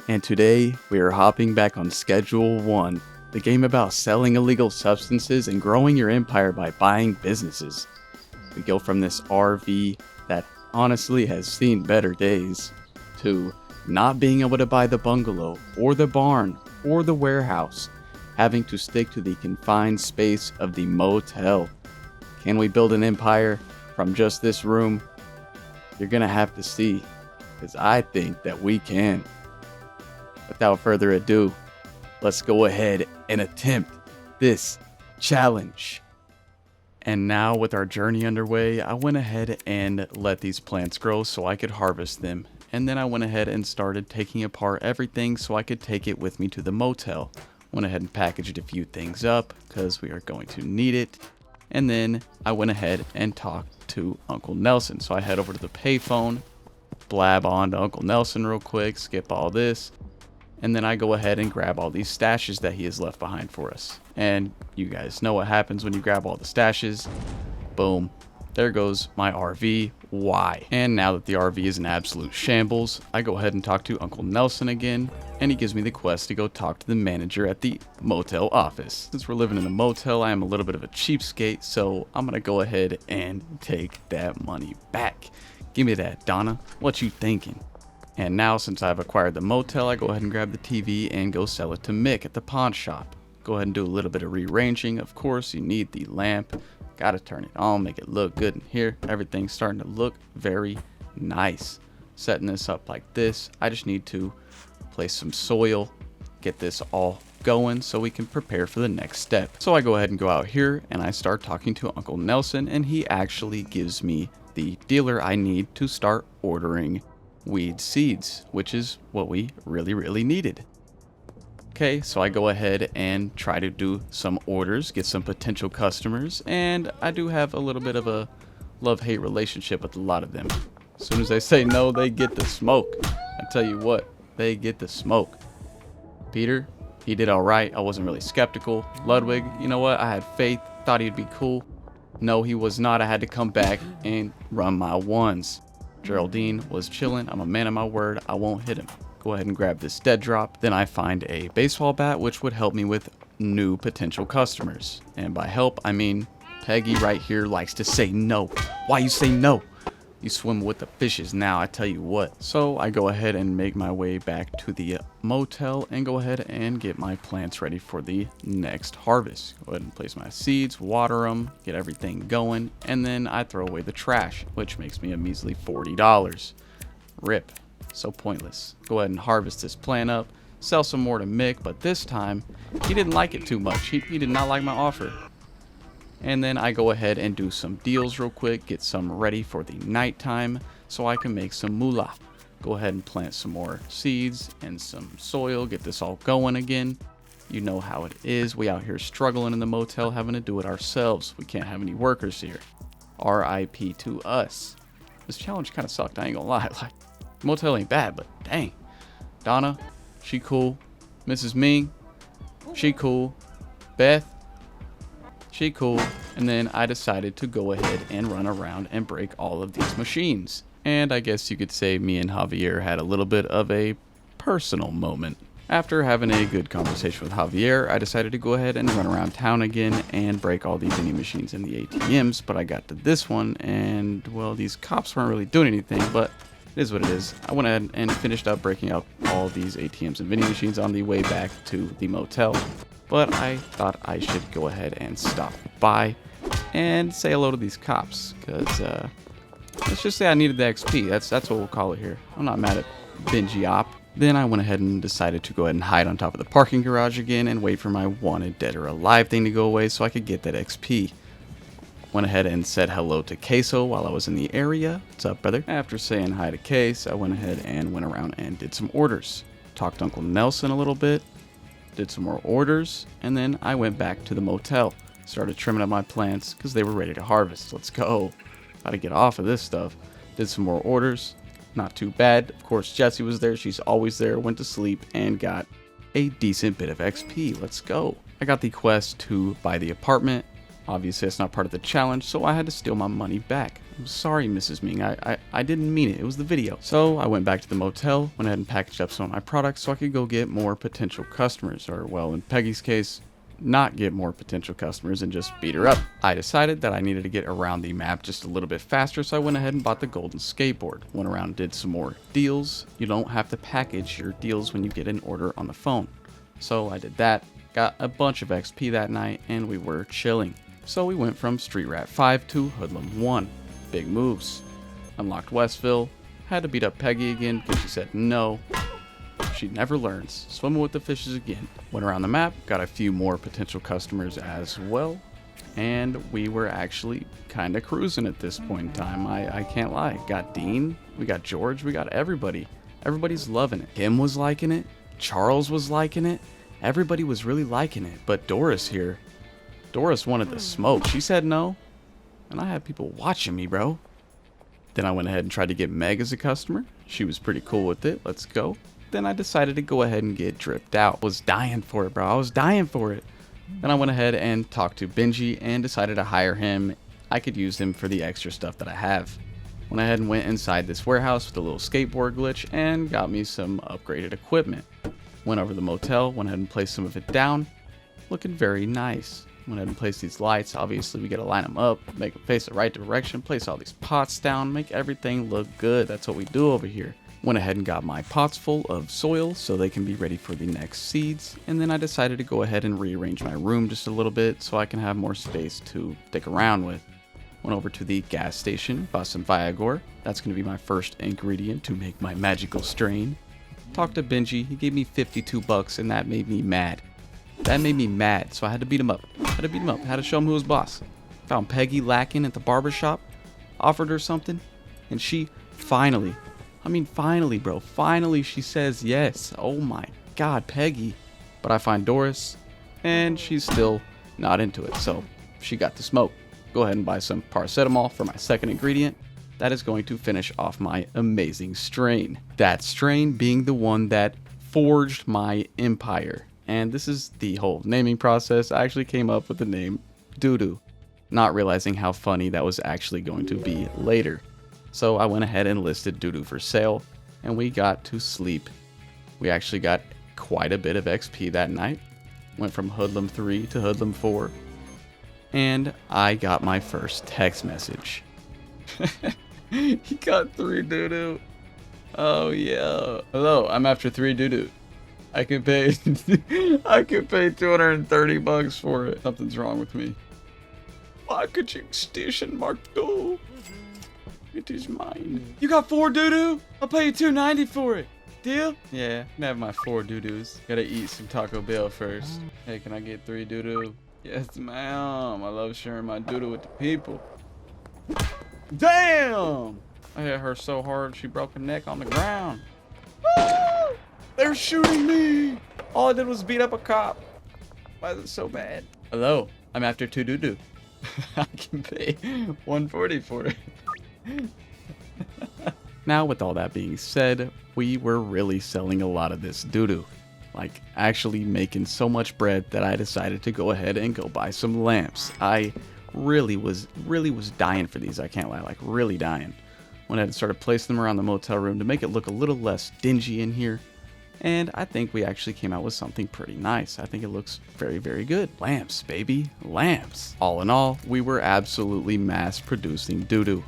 And today we are hopping back on Schedule 1, the game about selling illegal substances and growing your empire by buying businesses. We go from this RV that honestly has seen better days to not being able to buy the bungalow or the barn or the warehouse, having to stick to the confined space of the motel. Can we build an empire from just this room? You're gonna have to see, because I think that we can. Without further ado, let's go ahead and attempt this challenge. And now with our journey underway, I went ahead and let these plants grow so I could harvest them. And then I went ahead and started taking apart everything so I could take it with me to the motel. Went ahead and packaged a few things up because we are going to need it. And then I went ahead and talked to Uncle Nelson. So I head over to the payphone, blab on to Uncle Nelson real quick, skip all this. And then I go ahead and grab all these stashes that he has left behind for us. And you guys know what happens when you grab all the stashes. Boom. There goes my RV. Why? And now that the RV is in absolute shambles, I go ahead and talk to Uncle Nelson again. And he gives me the quest to go talk to the manager at the motel office. Since we're living in a motel, I am a little bit of a cheapskate. So I'm going to go ahead and take that money back. Give me that, Donna. What you thinking? And now, since I've acquired the motel, I go ahead and grab the TV and go sell it to Mick at the pawn shop. Go ahead and do a little bit of rearranging. Of course, you need the lamp. Gotta turn it on, make it look good in here. Everything's starting to look very nice. Setting this up like this. I just need to place some soil, get this all going so we can prepare for the next step. So I go ahead and go out here and I start talking to Uncle Nelson, and he actually gives me the dealer I need to start ordering weed seeds, which is what we really needed. Okay, so I go ahead and try to do some orders, get some potential customers, and I do have a little bit of a love-hate relationship with a lot of them. As soon as they say no, they get the smoke. I tell you what, they get the smoke. Peter, he did all right. I wasn't really skeptical. Ludwig, you know what? I had faith, thought he'd be cool. No, he was not. I had to come back and run my ones. Geraldine was chilling. I'm a man of my word. I won't hit him. Go ahead and grab this dead drop. Then I find a baseball bat, which would help me with new potential customers. And by help, I mean Peggy right here likes to say no. Why you say no? You swim with the fishes now, I tell you what. So I go ahead and make my way back to the motel and go ahead and get my plants ready for the next harvest. Go ahead and place my seeds, water them, get everything going, and then I throw away the trash, which makes me a measly $40. Rip. So pointless. Go ahead and harvest this plant up, sell some more to Mick, but this time he didn't like it too much. He did not like my offer. And then I go ahead and do some deals real quick, get some ready for the nighttime so I can make some moolah. Go ahead and plant some more seeds and some soil, get this all going again. You know how it is. We out here struggling in the motel, having to do it ourselves. We can't have any workers here. RIP to us. This challenge kind of sucked, I ain't gonna lie. Like, motel ain't bad, but dang. Donna, she cool. Mrs. Ming, she cool. Beth, she cool. And then I decided to go ahead and run around and break all of these machines. And I guess you could say me and Javier had a little bit of a personal moment. After having a good conversation with Javier, I decided to go ahead and run around town again and break all these vending machines in the ATMs. But I got to this one and, well, these cops weren't really doing anything, but it is what it is. I went ahead and finished up breaking out all these ATMs and vending machines on the way back to the motel. But I thought I should go ahead and stop by and say hello to these cops, because let's just say I needed the XP. That's what we'll call it here. I'm not mad at Benji Op. Then I went ahead and decided to go ahead and hide on top of the parking garage again and wait for my wanted dead or alive thing to go away so I could get that XP. Went ahead and said hello to Queso while I was in the area. What's up, brother? After saying hi to Case, I went ahead and went around and did some orders. Talked to Uncle Nelson a little bit, did some more orders, and then I went back to the motel. Started trimming up my plants because they were ready to harvest. Let's go. Gotta get off of this stuff. Did some more orders. Not too bad. Of course, Jessie was there. She's always there. Went to sleep and got a decent bit of XP. Let's go. I got the quest to buy the apartment. Obviously, it's not part of the challenge, so I had to steal my money back. I'm sorry, Mrs. Ming. I didn't mean it. It was the video. So I went back to the motel, went ahead and packaged up some of my products so I could go get more potential customers. Or, well, in Peggy's case, not get more potential customers and just beat her up. I decided that I needed to get around the map just a little bit faster, so I went ahead and bought the golden skateboard. Went around and did some more deals. You don't have to package your deals when you get an order on the phone. So I did that, got a bunch of XP that night, and we were chilling. So we went from Street Rat 5 to Hoodlum 1. Big moves. Unlocked Westville. Had to beat up Peggy again because she said no. She never learns. Swimming with the fishes again. Went around the map, got a few more potential customers as well. And we were actually kind of cruising at this point in time. I can't lie. Got Dean, we got George, we got everybody. Everybody's loving it. Kim was liking it. Charles was liking it. Everybody was really liking it. But Doris here, Doris wanted the smoke. She said no. And I had people watching me, bro. Then I went ahead and tried to get Meg as a customer. She was pretty cool with it. Let's go. Then I decided to go ahead and get dripped out. Was dying for it, bro. I was dying for it. Then I went ahead and talked to Benji and decided to hire him. I could use him for the extra stuff that I have. Went ahead and went inside this warehouse with a little skateboard glitch and got me some upgraded equipment. Went over to the motel, went ahead and placed some of it down. Looking very nice. Went ahead and place these lights. Obviously, we got to line them up, make them face the right direction, place all these pots down, make everything look good. That's what we do over here. Went ahead and got my pots full of soil so they can be ready for the next seeds. And then I decided to go ahead and rearrange my room just a little bit so I can have more space to dick around with. Went over to the gas station, bought some Viagra. That's going to be my first ingredient to make my magical strain. Talked to Benji. He gave me 52 bucks and that made me mad. That made me mad, so I had to beat him up. Had to show him who was boss. Found Peggy lacking at the barbershop, offered her something, and she finally, bro, finally she says yes. Oh my god, Peggy. But I find Doris, and she's still not into it, so she got the smoke. Go ahead and buy some paracetamol for my second ingredient. That is going to finish off my amazing strain. That strain being the one that forged my empire. And this is the whole naming process. I actually came up with the name Doodoo, not realizing how funny that was actually going to be later. So I went ahead and listed Doodoo for sale, and we got to sleep. We actually got quite a bit of XP that night. Went from Hoodlum 3 to Hoodlum 4. And I got my first text message. He got 3 Doodoo. Oh yeah. Hello, I'm after 3 Doodoo. I can pay I can pay 230 bucks for it. Something's wrong with me. Packaging station mark 2. It is mine. You got 4 Doodoo? I'll pay you 290 for it. Deal? Yeah, I can have my 4 Doodoos. Gotta eat some Taco Bell first. Hey, can I get 3 Doodoo? Yes, ma'am. I love sharing my Doodoo with the people. Damn! I hit her so hard she broke her neck on the ground. Woo! They're shooting me! All I did was beat up a cop. Why is it so bad? Hello, I'm after 2 Doodoo. I can pay 140 for it. Now, with all that being said, we were really selling a lot of this Doodoo. Like, actually making so much bread that I decided to go ahead and go buy some lamps. I really was dying for these, I can't lie, like really dying. Went ahead and started placing them around the motel room to make it look a little less dingy in here. And I think we actually came out with something pretty nice. I think it looks very, very good. Lamps, baby, lamps. All in all, we were absolutely mass producing Doodoo.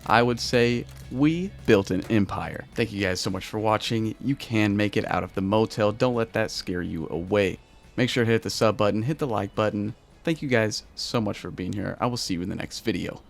I would say we built an empire. Thank you guys so much for watching. You can make it out of the motel. Don't let that scare you away. Make sure to hit the sub button, hit the like button. Thank you guys so much for being here. I will see you in the next video.